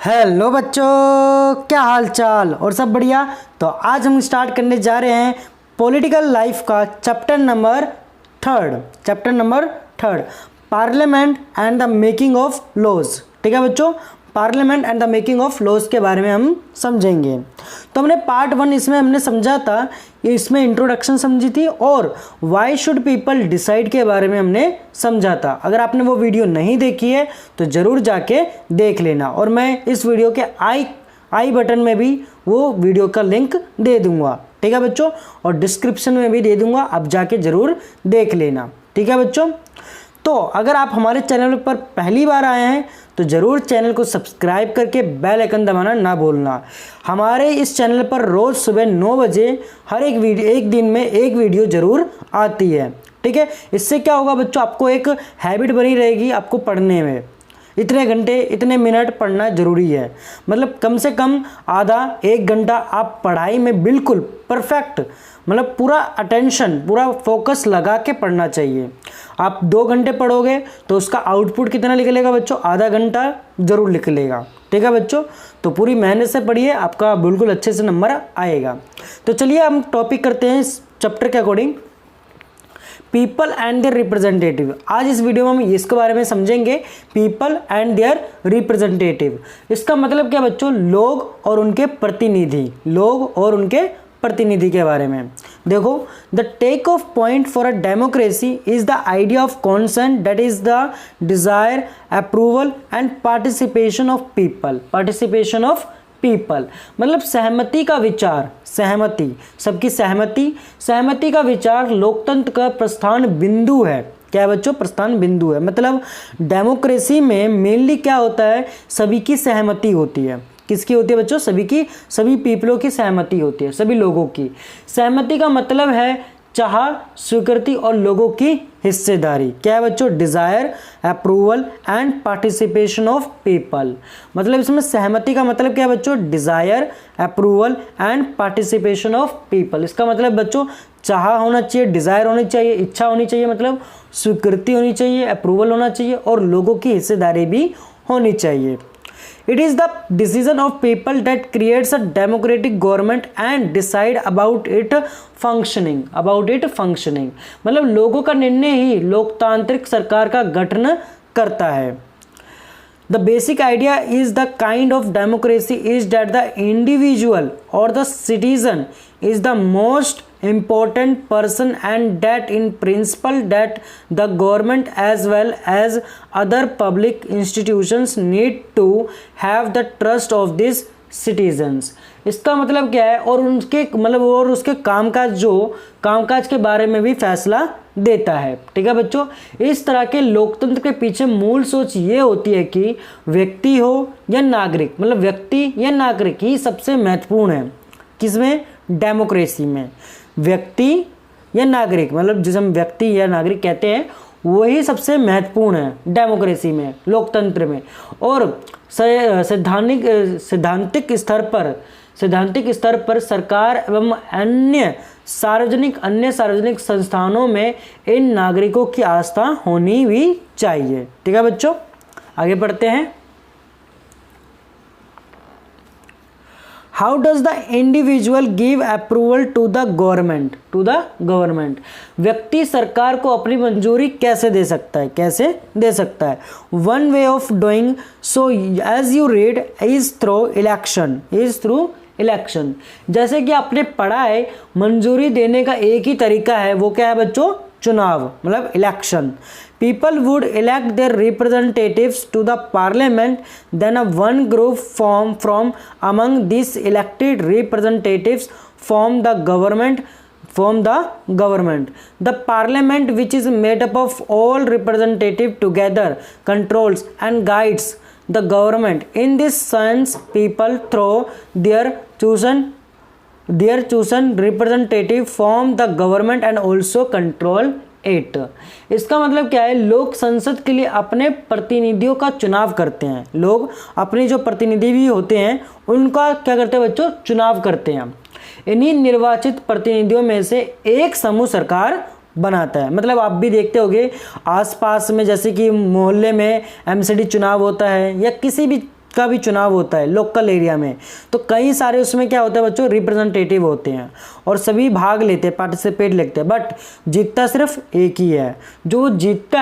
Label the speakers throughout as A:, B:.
A: Hello बच्चों, क्या हाल चाल और सब बढ़िया। तो आज हम स्टार्ट करने जा रहे हैं पॉलिटिकल लाइफ का chapter number third parliament and the making of laws. ठीक है बच्चों, parliament and the making of laws के बारे में हम समझेंगे। तो हमने पार्ट 1 इसमें हमने समझा था, इसमें इंट्रोडक्शन समझी थी और वाई शुड पीपल डिसाइड के बारे में हमने समझा था। अगर आपने वो वीडियो नहीं देखी है तो ज़रूर जाके देख लेना, और मैं इस वीडियो के आई बटन में भी वो वीडियो का लिंक दे दूंगा। ठीक है बच्चों, और डिस्क्रिप्शन में भी दे दूंगा, आप जाके ज़रूर देख लेना। ठीक है बच्चों, तो अगर आप हमारे चैनल पर पहली बार आए हैं तो ज़रूर चैनल को सब्सक्राइब करके बेल आइकन दबाना ना भूलना। हमारे इस चैनल पर रोज़ सुबह 9 बजे हर एक दिन में एक वीडियो ज़रूर आती है। ठीक है, इससे क्या होगा बच्चों, आपको एक हैबिट बनी रहेगी आपको पढ़ने में। इतने घंटे इतने मिनट पढ़ना ज़रूरी है, मतलब कम से कम आधा 1 घंटा आप पढ़ाई में बिल्कुल परफेक्ट, मतलब पूरा अटेंशन पूरा फोकस लगा के पढ़ना चाहिए। आप 2 घंटे पढ़ोगे तो उसका आउटपुट कितना निकलेगा बच्चों, आधा घंटा ज़रूर निकलेगा। ठीक है बच्चों, तो पूरी मेहनत से पढ़िए, आपका बिल्कुल अच्छे से नंबर आएगा। तो चलिए हम टॉपिक करते हैं इस चैप्टर के according, people and their representative. आज इस वीडियो में हम इसके बारे में समझेंगे, पीपल एंड देयर रिप्रेजेंटेटिव। इसका मतलब क्या बच्चों, लोग और उनके प्रतिनिधि के बारे में। देखो, the take off point for a democracy is the idea of consent, that is the desire, approval and participation of people. मतलब सहमति का विचार, सबकी सहमति का विचार लोकतंत्र का प्रस्थान बिंदु है। क्या है बच्चों, प्रस्थान बिंदु है। मतलब डेमोक्रेसी में मेनली क्या होता है, सभी की सहमति होती है। किसकी होती है बच्चों, सभी पीपलों की सहमति होती है, सभी लोगों की। सहमति का मतलब है चाह, स्वीकृति और लोगों की हिस्सेदारी। क्या है बच्चों, desire, approval and participation of people. मतलब इसमें सहमति का मतलब क्या है बच्चों, desire, approval and participation of people. इसका मतलब बच्चों चाह होना चाहिए, डिजायर होनी चाहिए, इच्छा होनी चाहिए, मतलब स्वीकृति होनी चाहिए, अप्रूवल होना चाहिए और लोगों की हिस्सेदारी भी होनी चाहिए। It is the decision of people that creates a democratic government and decide about it functioning. मतलब लोगों का निर्णय ही लोकतांत्रिक सरकार का गठन करता है। The basic idea is the kind of democracy is that the individual or the citizen is the most important person, and that in principle that the government as well as other public institutions need to have the trust of these citizens. इसका मतलब क्या है, और उसके कामकाज के बारे में भी फैसला देता है। ठीक है बच्चों, इस तरह के लोकतंत्र के पीछे मूल सोच ये होती है कि व्यक्ति हो या नागरिक, मतलब व्यक्ति या नागरिक ही सबसे महत्वपूर्ण है। किसमें, डेमोक्रेसी में। व्यक्ति या नागरिक, मतलब जिसे हम व्यक्ति या नागरिक कहते हैं, वही सबसे महत्वपूर्ण है डेमोक्रेसी में, लोकतंत्र में। और सैद्धांतिक स्तर पर सरकार एवं अन्य सार्वजनिक संस्थानों में इन नागरिकों की आस्था होनी भी चाहिए। ठीक है बच्चों, आगे पढ़ते हैं। How does the individual give approval to the government. व्यक्ति सरकार को अपनी मंजूरी कैसे दे सकता है, one way of doing so as you read is through election. जैसे कि आपने पढ़ा है, मंजूरी देने का एक ही तरीका है, वो क्या है बच्चों, चुनाव, मतलब election. People would elect their representatives to the parliament, then a one group from among these elected representatives form the government. The parliament, which is made up of all representatives together, controls and guides the government. In this sense, people through their chosen representative form the government and also control it. इसका मतलब क्या है, लोग संसद के लिए अपने प्रतिनिधियों का चुनाव करते हैं। लोग अपने जो प्रतिनिधि भी होते हैं उनका क्या करते हैं बच्चों, चुनाव करते हैं। इन्हीं निर्वाचित प्रतिनिधियों में से एक समूह सरकार बनाता है। मतलब आप भी देखते होंगे आसपास में, जैसे कि मोहल्ले में एमसीडी चुनाव होता है या किसी भी का भी चुनाव होता है लोकल एरिया में, तो कई सारे उसमें क्या होता है बच्चों, रिप्रेजेंटेटिव होते हैं और सभी भाग लेते हैं, पार्टिसिपेट लेते हैं, बट जीतता सिर्फ एक ही है। जो जीतता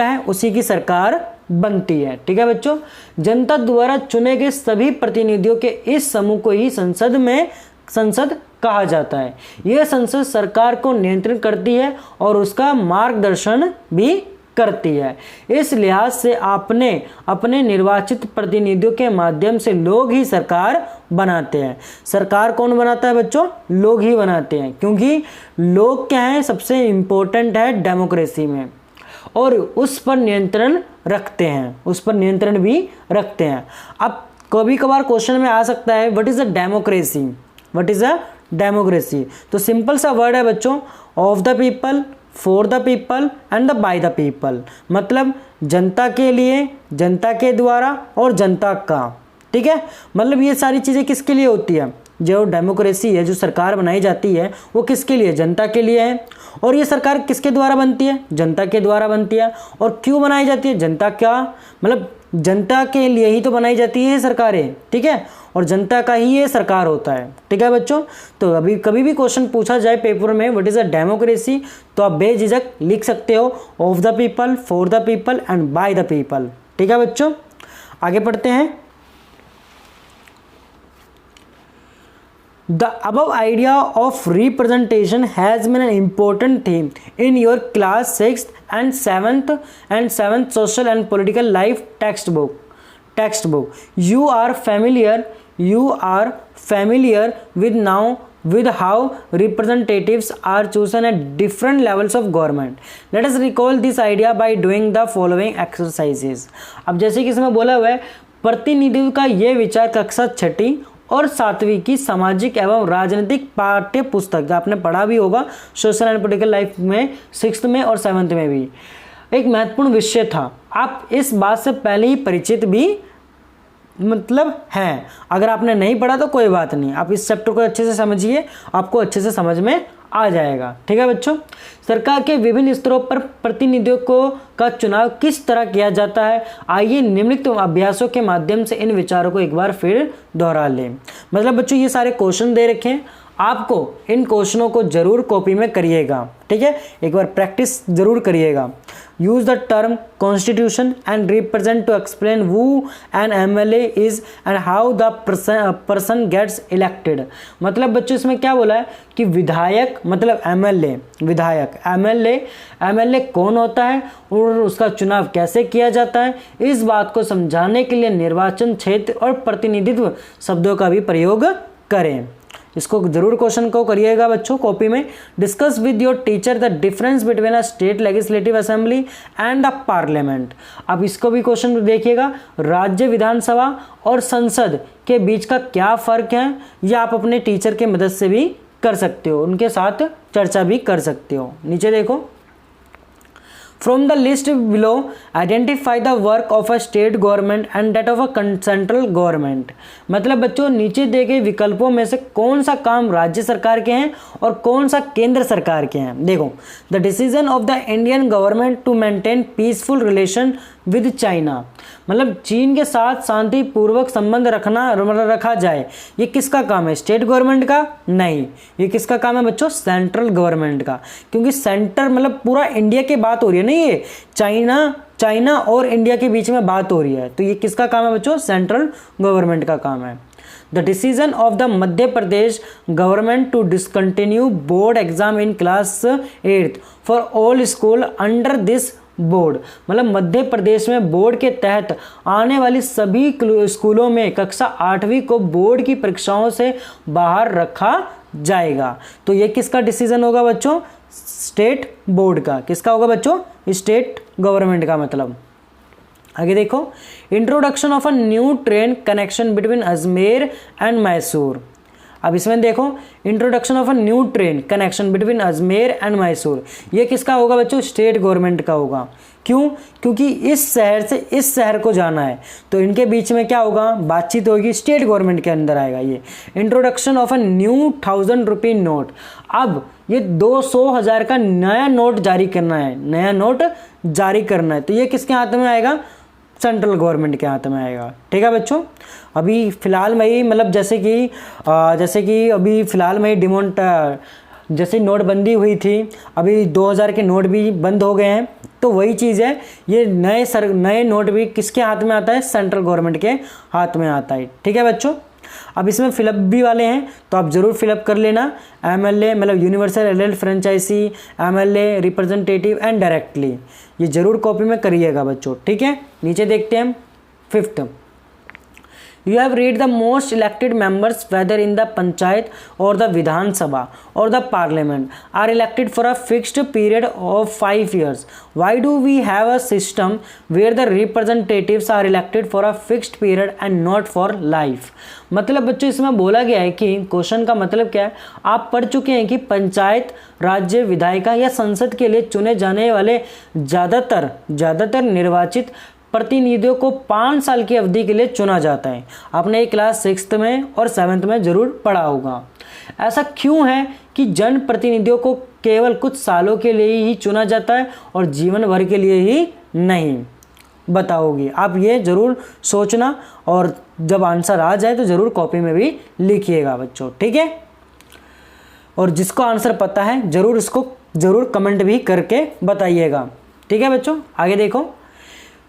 A: है उसी की सरकार बनती है। ठीक है बच्चों, जनता द्वारा चुने गए सभी प्रतिनिधियों के इस समूह को ही संसद कहा जाता है। यह संसद सरकार को नियंत्रित करती है और उसका मार्गदर्शन भी करती है। इस लिहाज से अपने निर्वाचित प्रतिनिधियों के माध्यम से लोग ही सरकार बनाते हैं। सरकार कौन बनाता है बच्चों? लोग ही बनाते हैं, क्योंकि लोग क्या है, सबसे इंपॉर्टेंट है डेमोक्रेसी में, और उस पर नियंत्रण भी रखते हैं। अब कभी कभार क्वेश्चन में आ सकता है व्हाट इज अ डेमोक्रेसी, तो सिंपल सा वर्ड है बच्चों, of the people, for the people and the by the people, मतलब जनता के लिए, जनता के द्वारा और जनता का। ठीक है, मतलब ये सारी चीज़ें किसके लिए होती है? जो डेमोक्रेसी है, जो सरकार बनाई जाती है, वो किसके लिए? जनता के लिए है। और ये सरकार किसके द्वारा बनती है? जनता के द्वारा बनती है। और क्यों बनाई जाती है? जनता के लिए ही तो बनाई जाती है सरकारें। ठीक है, और जनता का ही ये सरकार होता है। ठीक है बच्चों, तो अभी कभी भी क्वेश्चन पूछा जाए पेपर में व्हाट इज अ डेमोक्रेसी, तो आप बेझिझक लिख सकते हो of the people, for the people and by the people. ठीक है बच्चों, आगे पढ़ते हैं। The above idea of representation has been an important theme in your class 6th and 7th social and political life textbook. You are familiar with how representatives are chosen at different levels of government. Let us recall this idea by doing the following exercises. अब जैसे कि इसमें बोला हुआ है, प्रतिनिधित्व का ये विचार कक्षा 6ठी और 7वीं की सामाजिक एवं राजनीतिक पाठ्य पुस्तक, आपने पढ़ा भी होगा सोशल एंड पॉलिटिकल लाइफ में 6th में और 7th में भी, एक महत्वपूर्ण विषय था। आप इस बात से पहले ही परिचित भी हैं। अगर आपने नहीं पढ़ा तो कोई बात नहीं, आप इस चैप्टर को अच्छे से समझिए, आपको अच्छे से समझ में आ जाएगा। ठीक है बच्चों, सरकार के विभिन्न स्तरों पर प्रतिनिधियों का चुनाव किस तरह किया जाता है, आइए निम्नलिखित अभ्यासों के माध्यम से इन विचारों को एक बार फिर दोहरा लें। मतलब बच्चों ये सारे क्वेश्चन दे रखे हैं, आपको इन क्वेश्चनों को जरूर कॉपी में करिएगा। ठीक है, एक बार प्रैक्टिस जरूर करिएगा। Use the term constitution and represent to explain who an MLA is and how the person gets elected। मतलब बच्चों इसमें क्या बोला है कि विधायक मतलब MLA, विधायक MLA कौन होता है और उसका चुनाव कैसे किया जाता है, इस बात को समझाने के लिए निर्वाचन क्षेत्र और प्रतिनिधित्व शब्दों का भी प्रयोग करें। इसको जरूर क्वेश्चन को करिएगा बच्चों कॉपी में। Discuss with your teacher the difference between a state legislative assembly and the parliament. अब इसको भी क्वेश्चन देखिएगा, राज्य विधानसभा और संसद के बीच का क्या फर्क है, यह आप अपने टीचर की मदद से भी कर सकते हो, उनके साथ चर्चा भी कर सकते हो। नीचे देखो, From the list below, identify the work of a state government and that of a central government। मतलब बच्चों नीचे दिए गए विकल्पों में से कौन सा काम राज्य सरकार के हैं और कौन सा केंद्र सरकार के हैं। देखो, the decision of the Indian government to maintain peaceful relation with China, मतलब चीन के साथ शांतिपूर्वक संबंध रखा जाए, ये किसका काम है? स्टेट गवर्नमेंट का? नहीं, ये किसका काम है बच्चों? सेंट्रल गवर्नमेंट का, क्योंकि सेंटर मतलब पूरा इंडिया की बात हो रही है ना, ये चाइना और इंडिया के बीच में बात हो रही है, तो ये किसका काम है बच्चों? सेंट्रल गवर्नमेंट का काम है। The decision of the Madhya Pradesh government to discontinue board exam in class 8th for all school under this board, मतलब मध्य प्रदेश में बोर्ड के तहत आने वाली सभी स्कूलों में कक्षा 8वीं को बोर्ड की परीक्षाओं से बाहर रखा जाएगा। तो ये किसका डिसीजन होगा बच्चों? स्टेट बोर्ड का। किसका होगा बच्चों? स्टेट गवर्नमेंट का। मतलब आगे देखो, introduction of a new train connection between Ajmer and Mysore. अब इसमें देखो, introduction of a new train connection between Ajmer and Mysore, ये किसका होगा बच्चों? स्टेट गवर्नमेंट का होगा। क्यों? क्योंकि इस शहर से इस शहर को जाना है, तो इनके बीच में क्या होगा? बातचीत होगी, स्टेट गवर्नमेंट के अंदर आएगा ये। Introduction of a new 1000 rupee note, अब ये 200,000 का नया नोट जारी करना है, तो ये किसके हाथ में आएगा? सेंट्रल गवर्नमेंट के हाथ में आएगा। ठीक है बच्चों, अभी फ़िलहाल में ही मतलब जैसे कि अभी फ़िलहाल में ही जैसे नोटबंदी हुई थी, अभी 2000 के नोट भी बंद हो गए हैं, तो वही चीज़ है, ये नए नोट भी किसके हाथ में आता है? सेंट्रल गवर्नमेंट के हाथ में आता है। ठीक है बच्चों, अब इसमें फिलअप भी वाले हैं तो आप ज़रूर फिलअप कर लेना। MLA मतलब universal adult franchise, MLA representative and directly, ये ज़रूर कॉपी में करिएगा बच्चों। ठीक है, नीचे देखते हैं हम 5th, You have read the most elected members whether in the panchayat or the Vidhan Sabha or the parliament are elected for a fixed period of 5 years. Why do we have a system where the representatives are elected for a fixed period and not for life? मतलब बच्चों इसमें बोला गया है कि question का मतलब क्या है, आप पढ़ चुके हैं कि पंचायत, राज्य विधायिका या संसद के लिए चुने जाने वाले ज़्यादातर निर्वाचित प्रतिनिधियों को 5 साल की अवधि के लिए चुना जाता है। आपने ये क्लास 6th में और 7th में ज़रूर पढ़ा होगा। ऐसा क्यों है कि जन प्रतिनिधियों को केवल कुछ सालों के लिए ही चुना जाता है और जीवन भर के लिए ही नहीं? बताओगे आप, ये ज़रूर सोचना और जब आंसर आ जाए तो ज़रूर कॉपी में भी लिखिएगा बच्चों। ठीक है, और जिसको आंसर पता है ज़रूर इसको ज़रूर कमेंट भी करके बताइएगा। ठीक है बच्चों, आगे देखो।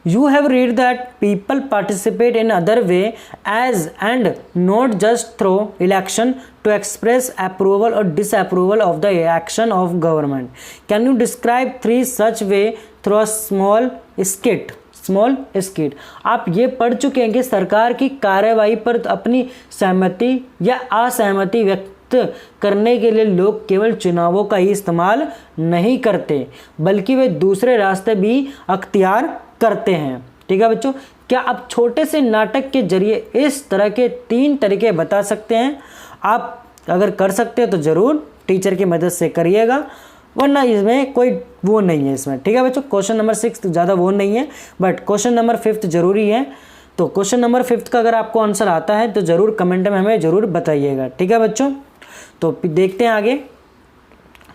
A: You have read that people participate in other way as and not just through election to express approval or disapproval of the action of government. Can you describe 3 such way through a small skit? आप ये पढ़ चुके हैं कि सरकार की कार्यवाही पर अपनी सहमति या असहमति व्यक्त करने के लिए लोग केवल चुनावों का ही इस्तेमाल नहीं करते, बल्कि वे दूसरे रास्ते भी अख्तियार करते हैं। ठीक है बच्चों, क्या आप छोटे से नाटक के जरिए इस तरह के 3 तरीके बता सकते हैं? आप अगर कर सकते हो तो ज़रूर टीचर की मदद से करिएगा, वरना इसमें कोई वो नहीं है इसमें। ठीक है बच्चों, क्वेश्चन नंबर 6 ज़्यादा वो नहीं है, बट क्वेश्चन नंबर 5th जरूरी है। तो क्वेश्चन नंबर 5th का अगर आपको आंसर आता है तो ज़रूर कमेंट में हमें ज़रूर बताइएगा। ठीक है बच्चों, तो देखते हैं आगे।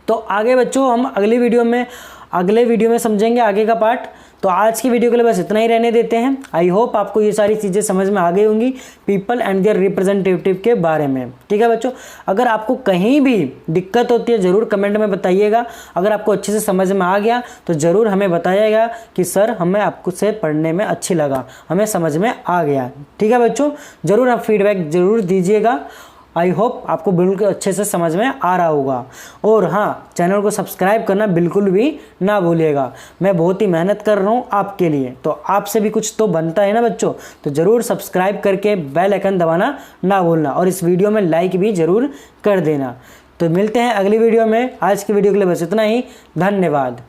A: तो आगे बच्चों हम अगले वीडियो में समझेंगे आगे का पार्ट। तो आज की वीडियो के लिए बस इतना ही रहने देते हैं। आई होप आपको ये सारी चीज़ें समझ में आ गई होंगी पीपल एंड देयर रिप्रेजेंटेटिव के बारे में। ठीक है बच्चों, अगर आपको कहीं भी दिक्कत होती है ज़रूर कमेंट में बताइएगा। अगर आपको अच्छे से समझ में आ गया तो ज़रूर हमें बताइएगा कि सर हमें आपको से पढ़ने में अच्छी लगा, हमें समझ में आ गया। ठीक है बच्चों, ज़रूर आप फीडबैक ज़रूर दीजिएगा। आई होप आपको बिल्कुल अच्छे से समझ में आ रहा होगा। और हाँ, चैनल को सब्सक्राइब करना बिल्कुल भी ना भूलिएगा। मैं बहुत ही मेहनत कर रहा हूँ आपके लिए, तो आपसे भी कुछ तो बनता है ना बच्चों, तो ज़रूर सब्सक्राइब करके बेल आइकन दबाना ना भूलना और इस वीडियो में लाइक भी ज़रूर कर देना। तो मिलते हैं अगली वीडियो में। आज की वीडियो के लिए बस इतना ही। धन्यवाद।